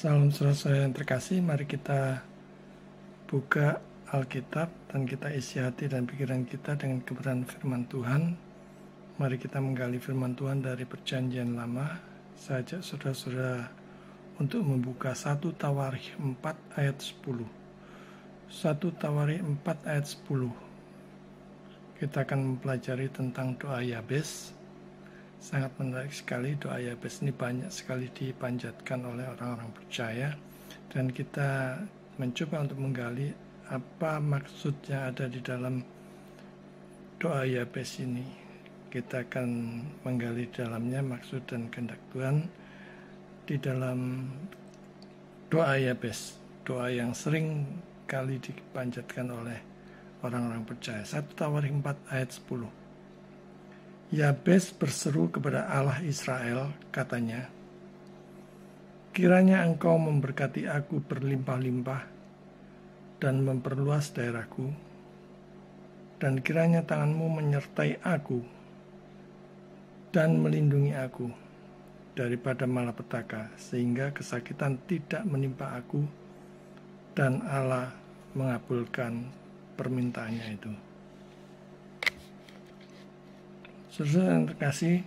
Salam saudara yang terkasih, mari kita buka Alkitab dan kita isi hati dan pikiran kita dengan kebenaran firman Tuhan. Mari kita menggali firman Tuhan dari Perjanjian Lama. Saya ajak saudara-saudara untuk membuka 1 Tawarikh 4 ayat 10. 1 Tawarikh 4 ayat 10. Kita akan mempelajari tentang doa Yabes. Sangat menarik sekali, doa Yabes ini banyak sekali dipanjatkan oleh orang-orang percaya, dan kita mencoba untuk menggali apa maksud yang ada di dalam doa Yabes ini. Kita akan menggali dalamnya maksud dan kehendak Tuhan di dalam doa Yabes, doa yang sering kali dipanjatkan oleh orang-orang percaya. 1 Tawarikh 4 ayat 10. Yabes berseru kepada Allah Israel, katanya, kiranya engkau memberkati aku berlimpah-limpah dan memperluas daerahku, dan kiranya tanganmu menyertai aku dan melindungi aku daripada malapetaka, sehingga kesakitan tidak menimpa aku, dan Allah mengabulkan permintaannya itu. Saudara yang terkasih,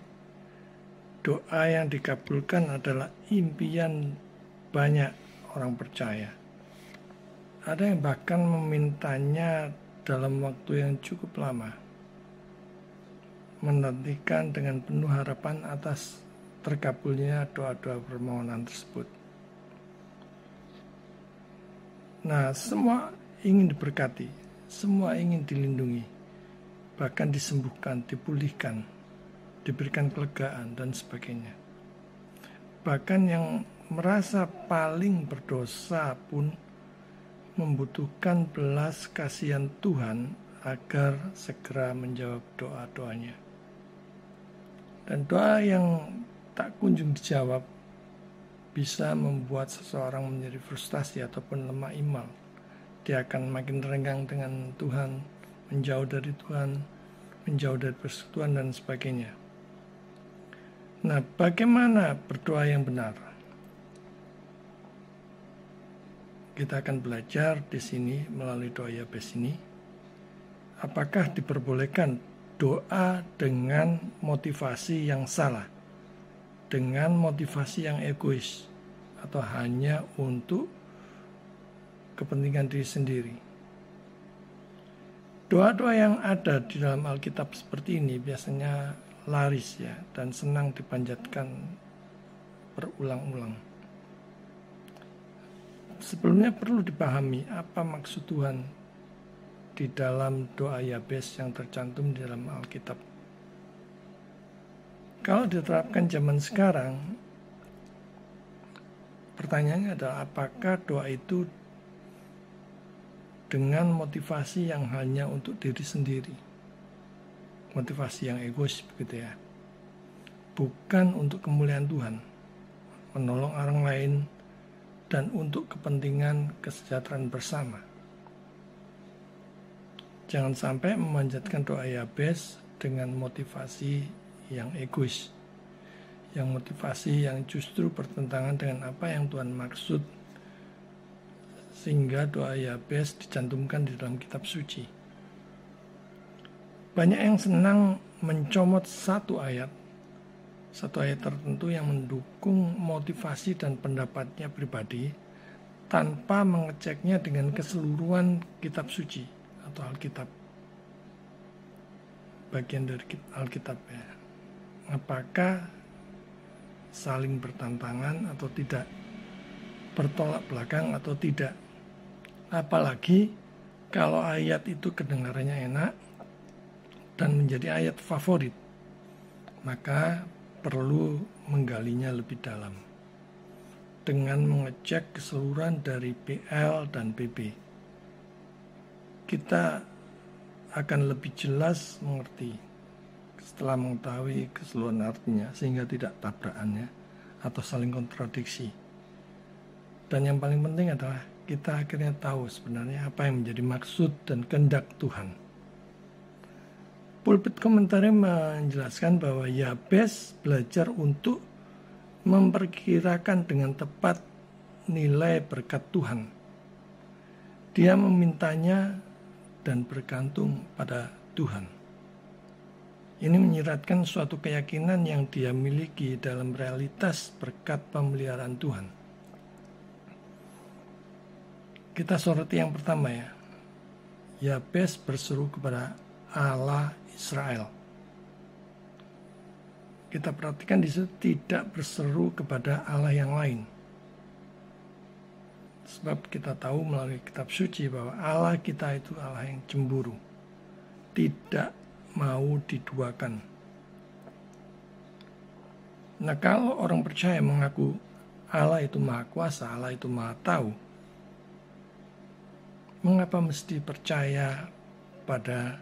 doa yang dikabulkan adalah impian banyak orang percaya. Ada yang bahkan memintanya dalam waktu yang cukup lama, menantikan dengan penuh harapan atas terkabulnya doa-doa permohonan tersebut. Nah, semua ingin diberkati, semua ingin dilindungi, bahkan disembuhkan, dipulihkan, diberikan kelegaan, dan sebagainya. Bahkan yang merasa paling berdosa pun membutuhkan belas kasihan Tuhan agar segera menjawab doa-doanya. Dan doa yang tak kunjung dijawab bisa membuat seseorang menjadi frustasi ataupun lemah iman. Dia akan makin renggang dengan Tuhan, menjauh dari Tuhan, menjauh dari persekutuan, dan sebagainya. Nah, bagaimana berdoa yang benar? Kita akan belajar di sini melalui doa Yabes ini. Apakah diperbolehkan doa dengan motivasi yang salah, dengan motivasi yang egois, atau hanya untuk kepentingan diri sendiri? Doa-doa yang ada di dalam Alkitab seperti ini biasanya laris ya, dan senang dipanjatkan berulang-ulang. Sebelumnya perlu dipahami apa maksud Tuhan di dalam doa Yabes yang tercantum di dalam Alkitab. Kalau diterapkan zaman sekarang, pertanyaannya adalah apakah doa itu dengan motivasi yang hanya untuk diri sendiri, motivasi yang egois begitu ya, bukan untuk kemuliaan Tuhan, menolong orang lain, dan untuk kepentingan kesejahteraan bersama. Jangan sampai memanjatkan doa Yabes dengan motivasi yang egois, yang motivasi yang justru bertentangan dengan apa yang Tuhan maksud, sehingga doa Yabes dicantumkan di dalam kitab suci. Banyak yang senang mencomot satu ayat tertentu yang mendukung motivasi dan pendapatnya pribadi, tanpa mengeceknya dengan keseluruhan kitab suci atau Alkitab, bagian dari Alkitab ya. Apakah saling bertentangan atau tidak, bertolak belakang atau tidak? Apalagi kalau ayat itu kedengarannya enak dan menjadi ayat favorit, maka perlu menggalinya lebih dalam dengan mengecek keseluruhan dari PL dan PP. Kita akan lebih jelas mengerti setelah mengetahui keseluruhan artinya, sehingga tidak tabrakannya atau saling kontradiksi. Dan yang paling penting adalah kita akhirnya tahu sebenarnya apa yang menjadi maksud dan kehendak Tuhan. Pulpit Komentari menjelaskan bahwa Yabes belajar untuk memperkirakan dengan tepat nilai berkat Tuhan. Dia memintanya dan bergantung pada Tuhan. Ini menyiratkan suatu keyakinan yang dia miliki dalam realitas berkat pemeliharaan Tuhan. Kita soroti yang pertama ya. Yabes berseru kepada Allah Israel. Kita perhatikan di situ tidak berseru kepada Allah yang lain. Sebab kita tahu melalui kitab suci bahwa Allah kita itu Allah yang cemburu. Tidak mau diduakan. Nah, kalau orang percaya mengaku Allah itu maha kuasa, Allah itu maha tahu, mengapa mesti percaya pada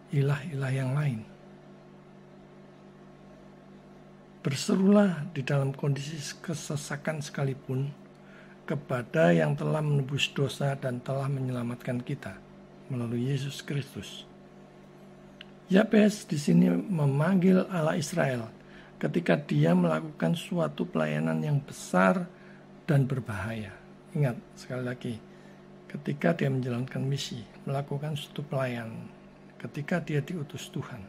ilah-ilah yang lain? Berserulah di dalam kondisi kesesakan sekalipun kepada yang telah menebus dosa dan telah menyelamatkan kita melalui Yesus Kristus. Yabes di sini memanggil Allah Israel ketika dia melakukan suatu pelayanan yang besar dan berbahaya. Ingat sekali lagi, ketika dia menjalankan misi, melakukan suatu pelayanan, ketika dia diutus Tuhan.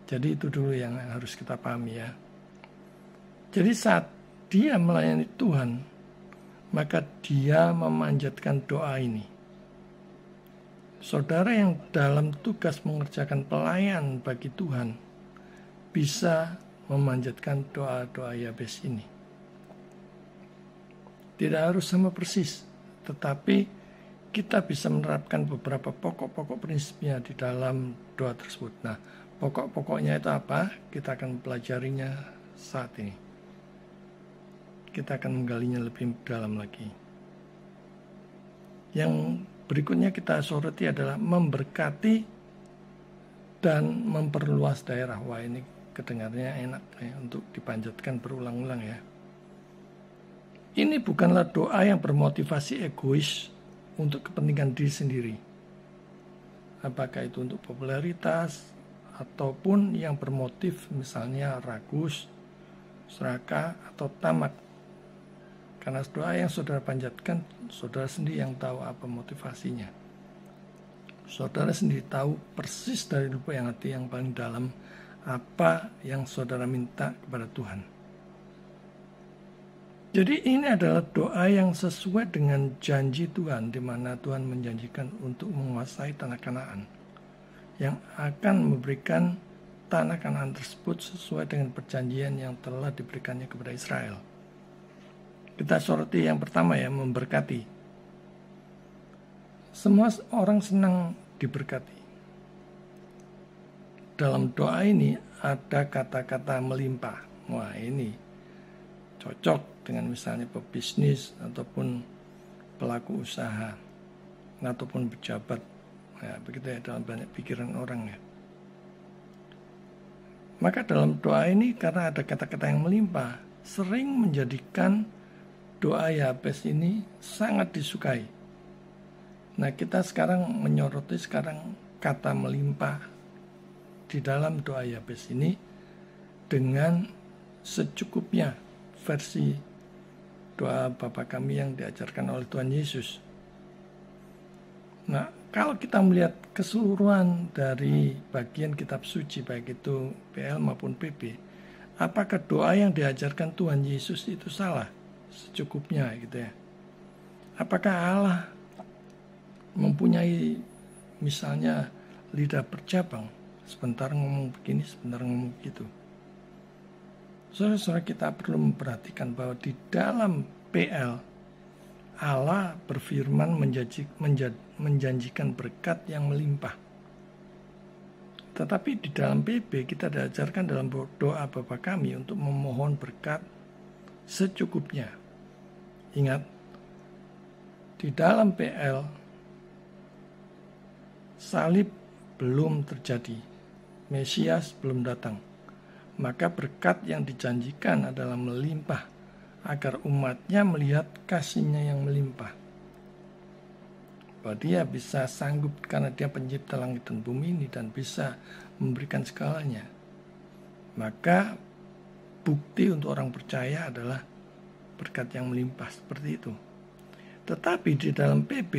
Jadi itu dulu yang harus kita pahami ya. Jadi saat dia melayani Tuhan, maka dia memanjatkan doa ini. Saudara yang dalam tugas mengerjakan pelayan bagi Tuhan bisa memanjatkan doa-doa Yabes ini. Tidak harus sama persis, tetapi kita bisa menerapkan beberapa pokok-pokok prinsipnya di dalam doa tersebut. Nah, pokok-pokoknya itu apa? Kita akan pelajarinya saat ini. Kita akan menggalinya lebih dalam lagi. Yang berikutnya kita soroti adalah memberkati dan memperluas daerah. Wah, ini kedengarannya enak ya, untuk dipanjatkan berulang-ulang ya. Ini bukanlah doa yang bermotivasi egois untuk kepentingan diri sendiri. Apakah itu untuk popularitas ataupun yang bermotif misalnya ragus, serakah atau tamak. Karena doa yang saudara panjatkan, saudara sendiri yang tahu apa motivasinya. Saudara sendiri tahu persis dari lubuk yang hati yang paling dalam apa yang saudara minta kepada Tuhan. Jadi ini adalah doa yang sesuai dengan janji Tuhan, di mana Tuhan menjanjikan untuk menguasai tanah Kanaan, yang akan memberikan tanah Kanaan tersebut sesuai dengan perjanjian yang telah diberikannya kepada Israel. Kita soroti yang pertama ya, memberkati. Semua orang senang diberkati. Dalam doa ini ada kata-kata melimpah. Wah, ini cocok dengan misalnya pebisnis ataupun pelaku usaha ataupun pejabat. Ya, begitu ya dalam banyak pikiran orang ya. Maka dalam doa ini karena ada kata-kata yang melimpah, sering menjadikan doa Yabes ini sangat disukai. Nah, kita sekarang menyoroti kata melimpah di dalam doa Yabes ini dengan secukupnya versi doa Bapa kami yang diajarkan oleh Tuhan Yesus. Nah, kalau kita melihat keseluruhan dari bagian kitab suci, baik itu PL maupun PP, apakah doa yang diajarkan Tuhan Yesus itu salah? Secukupnya gitu ya. Apakah Allah mempunyai misalnya lidah bercabang, sebentar ngomong begini, sebentar ngomong begitu? Saudara-saudara, kita perlu memperhatikan bahwa di dalam PL Allah berfirman menjanjikan berkat yang melimpah. Tetapi di dalam PP kita diajarkan dalam doa Bapa kami untuk memohon berkat secukupnya. Ingat, di dalam PL salib belum terjadi, Mesias belum datang. Maka berkat yang dijanjikan adalah melimpah, agar umatnya melihat kasihnya yang melimpah. Bahwa dia bisa sanggup karena dia pencipta langit dan bumi ini dan bisa memberikan segalanya. Maka bukti untuk orang percaya adalah berkat yang melimpah seperti itu. Tetapi di dalam PB,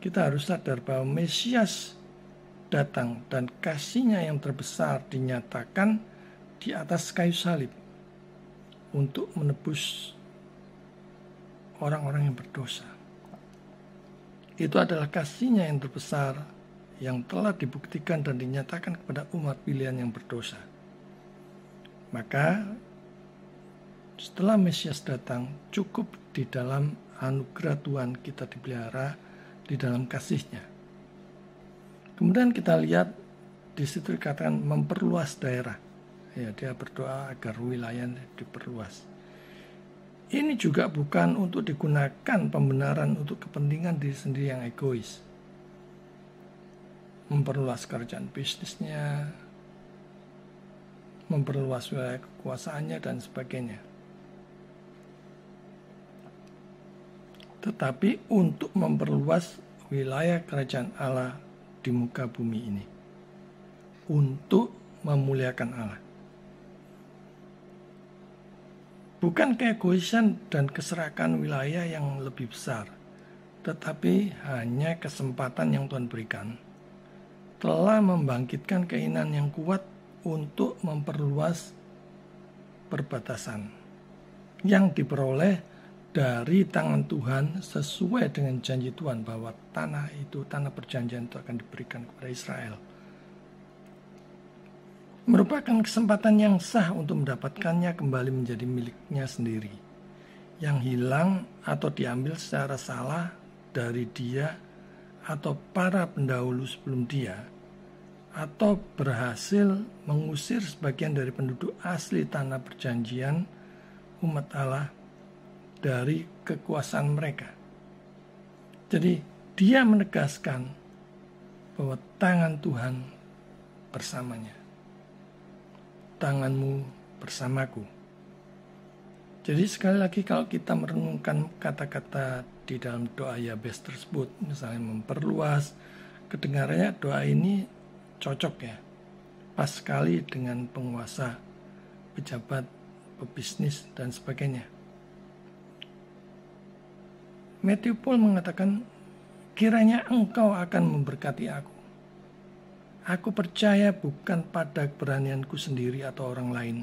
kita harus sadar bahwa Mesias datang dan kasih-Nya yang terbesar dinyatakan di atas kayu salib untuk menebus orang-orang yang berdosa. Itu adalah kasih-Nya yang terbesar yang telah dibuktikan dan dinyatakan kepada umat pilihan yang berdosa. Maka setelah Mesias datang, cukup di dalam anugerah Tuhan kita dipelihara di dalam kasih-Nya. Kemudian kita lihat di situ dikatakan memperluas daerah. Ya, dia berdoa agar wilayah diperluas. Ini juga bukan untuk digunakan pembenaran untuk kepentingan diri sendiri yang egois. Memperluas kerjaan bisnisnya, memperluas wilayah kekuasaannya dan sebagainya. Tetapi untuk memperluas wilayah kerajaan Allah di muka bumi ini. Untuk memuliakan Allah. Bukan keegoisan dan keserakahan wilayah yang lebih besar, tetapi hanya kesempatan yang Tuhan berikan telah membangkitkan keinginan yang kuat untuk memperluas perbatasan yang diperoleh dari tangan Tuhan sesuai dengan janji Tuhan bahwa tanah itu, tanah perjanjian itu akan diberikan kepada Israel. Merupakan kesempatan yang sah untuk mendapatkannya kembali menjadi miliknya sendiri, yang hilang atau diambil secara salah dari dia atau para pendahulu sebelum dia, atau berhasil mengusir sebagian dari penduduk asli tanah perjanjian umat Allah dari kekuasaan mereka. Jadi dia menegaskan bahwa tangan Tuhan bersamanya. Tanganmu bersamaku. Jadi sekali lagi kalau kita merenungkan kata-kata di dalam doa Yabes tersebut, misalnya memperluas, kedengarannya doa ini cocok ya, pas sekali dengan penguasa, pejabat, pebisnis dan sebagainya. Matthew Paul mengatakan, kiranya engkau akan memberkati aku. Aku percaya bukan pada keberanianku sendiri atau orang lain,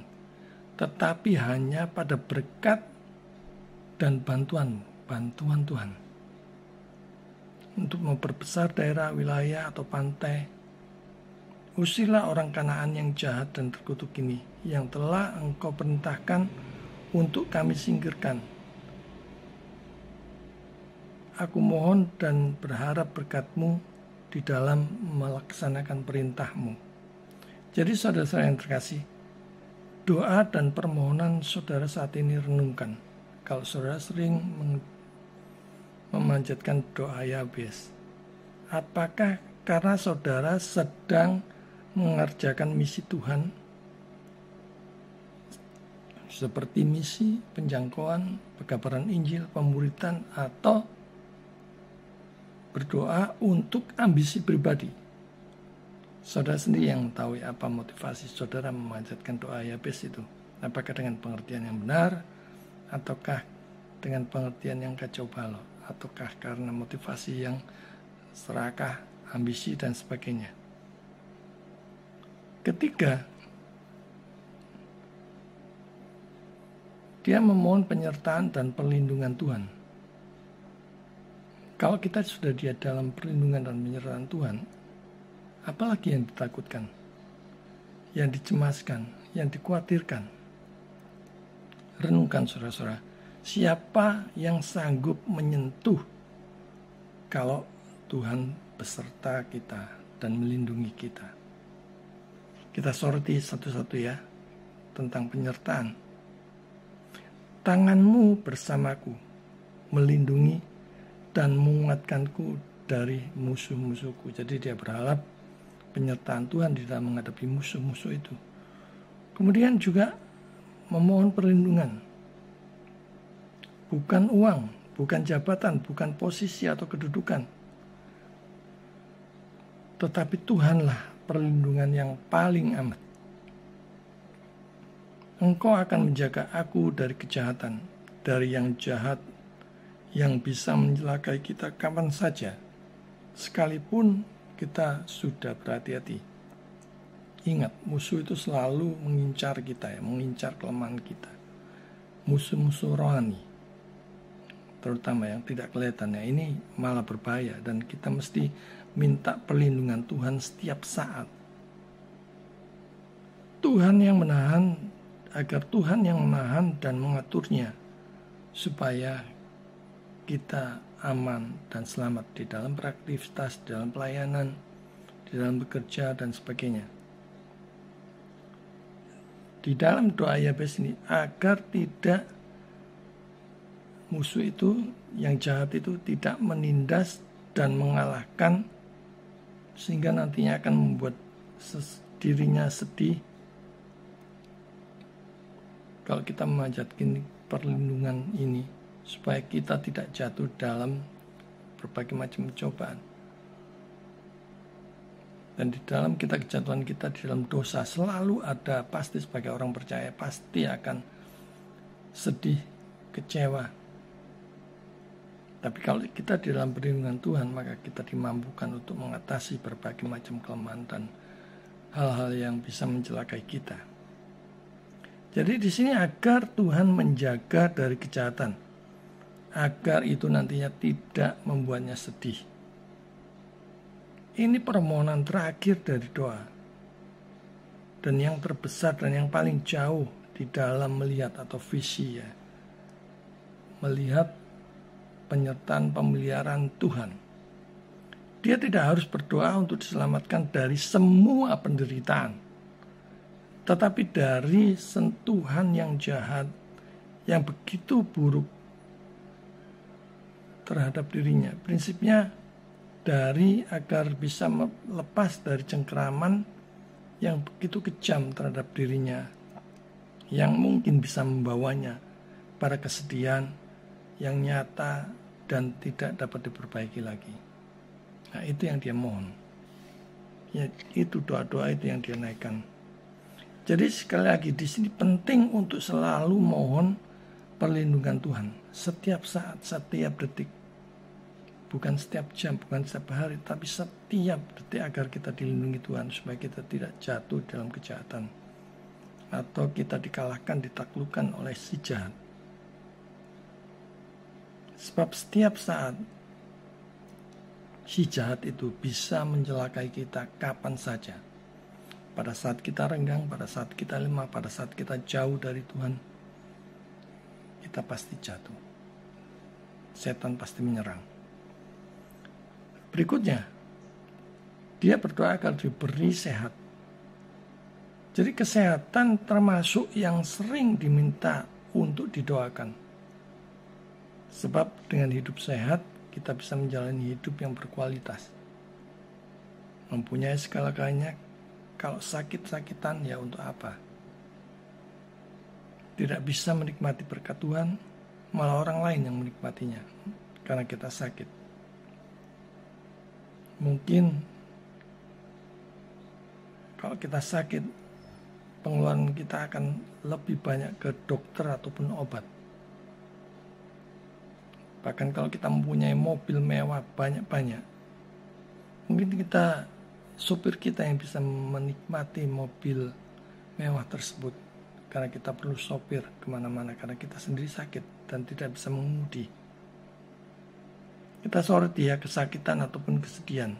tetapi hanya pada berkat dan bantuan Tuhan. Untuk memperbesar daerah, wilayah, atau pantai, usirlah orang Kanaan yang jahat dan terkutuk ini, yang telah engkau perintahkan untuk kami singkirkan. Aku mohon dan berharap berkat-Mu di dalam melaksanakan perintah-Mu. Jadi saudara-saudara yang terkasih, doa dan permohonan saudara saat ini renungkan. Kalau saudara sering memanjatkan doa Yabes, apakah karena saudara sedang mengerjakan misi Tuhan, seperti misi penjangkauan, pekabaran Injil, pemuritan, atau berdoa untuk ambisi pribadi? Saudara sendiri yang tahu apa motivasi saudara memanjatkan doa Yabes itu. Apakah dengan pengertian yang benar, ataukah dengan pengertian yang kacau balau, ataukah karena motivasi yang serakah, ambisi, dan sebagainya. Ketiga, dia memohon penyertaan dan perlindungan Tuhan. Kalau kita sudah di dalam perlindungan dan penyertaan Tuhan, apalagi yang ditakutkan, yang dicemaskan, yang dikhawatirkan? Renungkan saudara-saudara, siapa yang sanggup menyentuh kalau Tuhan beserta kita dan melindungi kita? Kita soroti satu-satu ya, tentang penyertaan. Tanganmu bersamaku, melindungi dan menguatkanku dari musuh-musuhku. Jadi dia berharap penyertaan Tuhan di dalam menghadapi musuh-musuh itu. Kemudian juga memohon perlindungan. Bukan uang, bukan jabatan, bukan posisi atau kedudukan. Tetapi Tuhanlah perlindungan yang paling amat. Engkau akan menjaga aku dari kejahatan, dari yang jahat yang bisa mencelakai kita kapan saja, sekalipun kita sudah berhati-hati. Ingat, musuh itu selalu mengincar kita, mengincar kelemahan kita. Musuh-musuh rohani, terutama yang tidak kelihatan, ini malah berbahaya, dan kita mesti minta perlindungan Tuhan setiap saat. Tuhan yang menahan, agar Tuhan yang menahan dan mengaturnya, supaya kita aman dan selamat di dalam beraktivitas, di dalam pelayanan, di dalam bekerja, dan sebagainya. Di dalam doa Yabes ini, agar tidak musuh itu, yang jahat itu, tidak menindas dan mengalahkan, sehingga nantinya akan membuat dirinya sedih. Kalau kita memanjatkan perlindungan ini, supaya kita tidak jatuh dalam berbagai macam cobaan. Dan di dalam kita kejatuhan kita, di dalam dosa, selalu ada, pasti sebagai orang percaya, pasti akan sedih, kecewa. Tapi kalau kita di dalam perlindungan Tuhan, maka kita dimampukan untuk mengatasi berbagai macam kelemahan dan hal-hal yang bisa mencelakai kita. Jadi di sini agar Tuhan menjaga dari kejahatan, agar itu nantinya tidak membuatnya sedih. Ini permohonan terakhir dari doa, dan yang terbesar dan yang paling jauh di dalam melihat atau visi, ya, melihat penyertaan pemeliharaan Tuhan. Dia tidak harus berdoa untuk diselamatkan dari semua penderitaan, tetapi dari sentuhan yang jahat, yang begitu buruk terhadap dirinya. Prinsipnya dari agar bisa lepas dari cengkeraman yang begitu kejam terhadap dirinya, yang mungkin bisa membawanya pada kesedihan yang nyata dan tidak dapat diperbaiki lagi. Nah, itu yang dia mohon. Ya, itu doa-doa itu yang dia naikkan. Jadi sekali lagi di sini penting untuk selalu mohon perlindungan Tuhan setiap saat, setiap detik. Bukan setiap jam, bukan setiap hari, tapi setiap detik, agar kita dilindungi Tuhan, supaya kita tidak jatuh dalam kejahatan, atau kita dikalahkan, ditaklukkan oleh si jahat. Sebab setiap saat si jahat itu bisa mencelakai kita kapan saja. Pada saat kita renggang, pada saat kita lemah, pada saat kita jauh dari Tuhan, kita pasti jatuh. Setan pasti menyerang. Berikutnya, dia berdoa agar diberi sehat. Jadi kesehatan termasuk yang sering diminta untuk didoakan. Sebab dengan hidup sehat, kita bisa menjalani hidup yang berkualitas. Mempunyai segala-galanya, kalau sakit-sakitan ya untuk apa? Tidak bisa menikmati berkat Tuhan, malah orang lain yang menikmatinya, karena kita sakit. Mungkin kalau kita sakit, pengeluaran kita akan lebih banyak ke dokter ataupun obat. Bahkan kalau kita mempunyai mobil mewah banyak-banyak, mungkin kita, supir kita yang bisa menikmati mobil mewah tersebut, karena kita perlu sopir kemana-mana, karena kita sendiri sakit dan tidak bisa mengemudi. Kita soroti ya kesakitan ataupun kesedihan.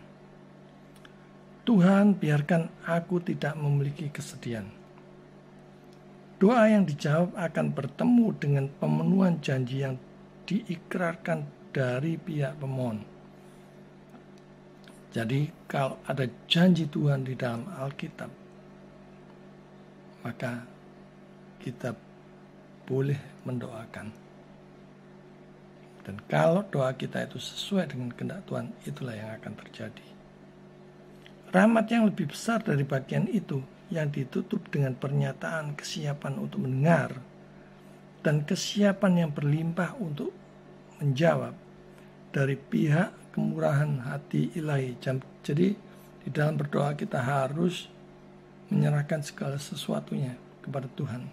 Tuhan, biarkan aku tidak memiliki kesedihan. Doa yang dijawab akan bertemu dengan pemenuhan janji yang diikrarkan dari pihak pemohon. Jadi kalau ada janji Tuhan di dalam Alkitab, maka kita boleh mendoakan. Dan kalau doa kita itu sesuai dengan kehendak Tuhan, itulah yang akan terjadi. Rahmat yang lebih besar dari bagian itu, yang ditutup dengan pernyataan kesiapan untuk mendengar, dan kesiapan yang berlimpah untuk menjawab dari pihak kemurahan hati ilahi. Jadi di dalam berdoa kita harus menyerahkan segala sesuatunya kepada Tuhan.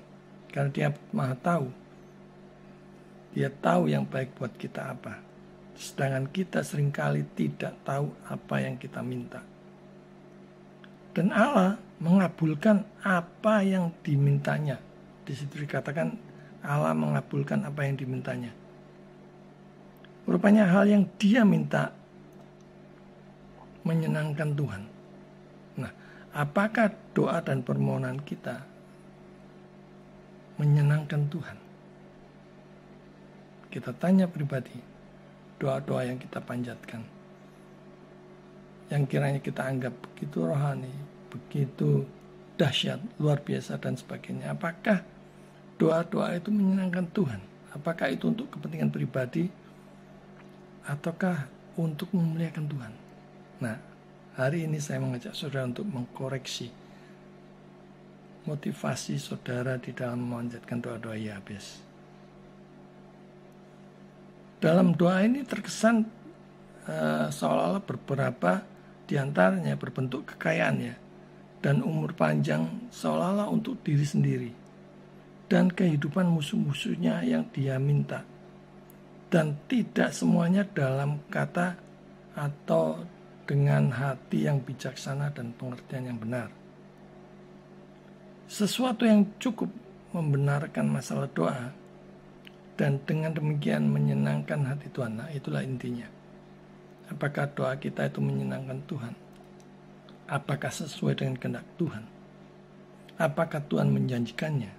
Karena Dia Maha tahu. Dia tahu yang baik buat kita apa. Sedangkan kita seringkali tidak tahu apa yang kita minta. Dan Allah mengabulkan apa yang dimintanya. Di situ dikatakan Allah mengabulkan apa yang dimintanya. Rupanya hal yang Dia minta menyenangkan Tuhan. Nah, apakah doa dan permohonan kita menyenangkan Tuhan? Kita tanya pribadi, doa-doa yang kita panjatkan, yang kiranya kita anggap begitu rohani, begitu dahsyat, luar biasa dan sebagainya. Apakah doa-doa itu menyenangkan Tuhan? Apakah itu untuk kepentingan pribadi ataukah untuk memuliakan Tuhan? Nah, hari ini saya mengajak saudara untuk mengkoreksi motivasi saudara di dalam memanjatkan doa-doa Yabes. Dalam doa ini terkesan seolah-olah beberapa diantaranya berbentuk kekayaannya dan umur panjang seolah-olah untuk diri sendiri dan kehidupan musuh-musuhnya yang Dia minta, dan tidak semuanya dalam kata atau dengan hati yang bijaksana dan pengertian yang benar. Sesuatu yang cukup membenarkan masalah doa dan dengan demikian menyenangkan hati Tuhan. Nah, itulah intinya. Apakah doa kita itu menyenangkan Tuhan? Apakah sesuai dengan kehendak Tuhan? Apakah Tuhan menjanjikannya?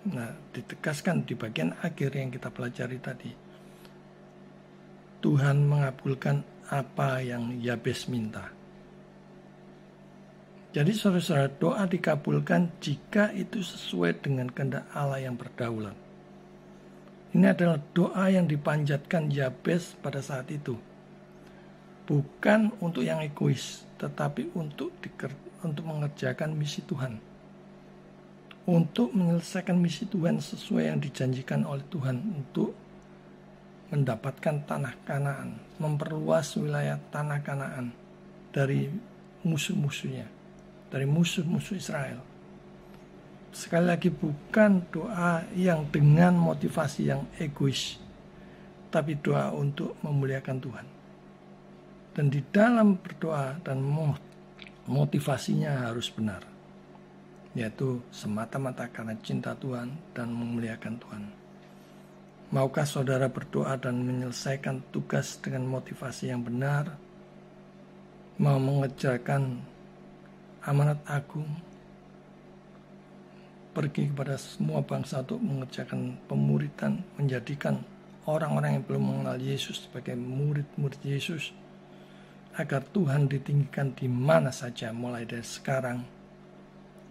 Nah, ditegaskan di bagian akhir yang kita pelajari tadi. Tuhan mengabulkan apa yang Yabes minta. Jadi saudara-saudara, doa dikabulkan jika itu sesuai dengan kehendak Allah yang berdaulat. Ini adalah doa yang dipanjatkan Yabes pada saat itu. Bukan untuk yang egois, tetapi untuk mengerjakan misi Tuhan. Untuk menyelesaikan misi Tuhan sesuai yang dijanjikan oleh Tuhan untuk mendapatkan tanah Kanaan, memperluas wilayah tanah Kanaan dari musuh-musuhnya, dari musuh-musuh Israel. Sekali lagi, bukan doa yang dengan motivasi yang egois, tapi doa untuk memuliakan Tuhan. Dan di dalam berdoa dan motivasinya harus benar, yaitu semata-mata karena cinta Tuhan dan memuliakan Tuhan. Maukah saudara berdoa dan menyelesaikan tugas dengan motivasi yang benar, mau mengerjakan amanat agung, pergi kepada semua bangsa untuk mengerjakan pemuridan, menjadikan orang-orang yang belum mengenal Yesus sebagai murid-murid Yesus, agar Tuhan ditinggikan di mana saja, mulai dari sekarang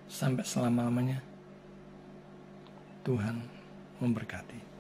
sampai selama-lamanya. Tuhan memberkati.